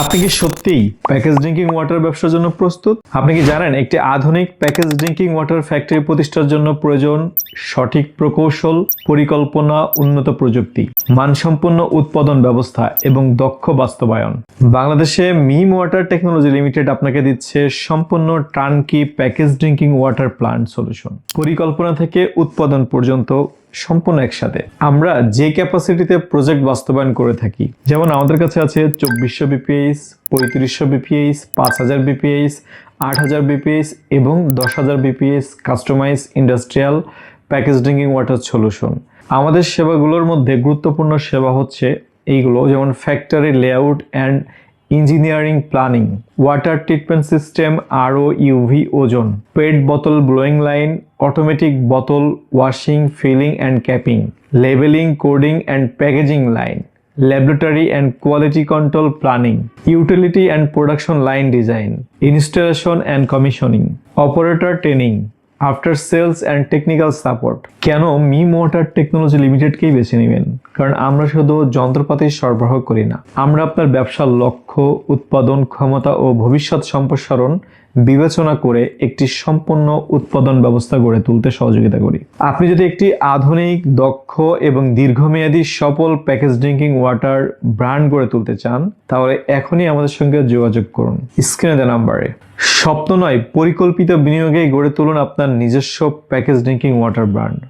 আপনি কি সত্যিই প্যাকেজ ড্রিঙ্কিং ওয়াটার ব্যবসার জন্য প্রস্তুত? আপনি কি জানেন একটি আধুনিক প্যাকেজ ড্রিঙ্কিং ওয়াটার ফ্যাক্টরি প্রতিষ্ঠার জন্য প্রয়োজন সঠিক প্রকৌশল, পরিকল্পনা, উন্নত প্রযুক্তি, মানসম্পন্ন উৎপাদন ব্যবস্থা এবং দক্ষ বাস্তবায়ন। বাংলাদেশে মিম ওয়াটার টেকনোলজি লিমিটেড আপনাকে দিচ্ছে সম্পূর্ণ টার্নকি package drinking water plant solution. পরিকল্পনা থেকে উৎপাদন পর্যন্ত সম্পূর্ণ একসাথে। আমরা যে ক্যাপাসিটিতে প্রজেক্ট বাস্তবায়ন করে থাকি, যেমন আমাদের কাছে আছে 2400 বিপিএইচ, 3500 বিপিএইচ, 5000 বিপিএইচ, 8000 বিপিএইচ এবং 10000 BPH customize industrial package drinking water solution. আমাদের সেবাগুলোর মধ্যে গুরুত্বপূর্ণ সেবা হচ্ছে এইগুলো, যেমন factory layout and engineering planning, water treatment system, আরও ইউভি ওজন, পেট বোতল ব্লোয়িং লাইন, অটোমেটিক বোতল washing, filling and capping, labeling, coding and packaging line, laboratory and quality control planning, utility and production line design, installation and commissioning, operator training, after sales and technical support. কেন Mim water technology লিমিটেডকেই বেছে নেবেন? কারণ আমরা শুধু যন্ত্রপাতি সরবরাহ করি না, আমরা আপনার ব্যবসার লক্ষ্য, উৎপাদন ক্ষমতা ও ভবিষ্যৎ সম্প্রসারণ বিবেচনা করে একটি সম্পূর্ণ উৎপাদন ব্যবস্থা গড়ে তুলতে সহযোগিতা করি। আপনি যদি একটি আধুনিক, দক্ষ এবং দীর্ঘমেয়াদী সফল প্যাকেজ ড্রিঙ্কিং ওয়াটার ব্র্যান্ড গড়ে তুলতে চান, তাহলে এখনই আমাদের সঙ্গে যোগাযোগ করুন স্ক্রিনে দেওয়া নাম্বারে। স্বপ্ন নয়, পরিকল্পিত বিনিয়োগেই গড়ে তুলুন আপনার নিজস্ব প্যাকেজ ড্রিঙ্কিং ওয়াটার ব্র্যান্ড।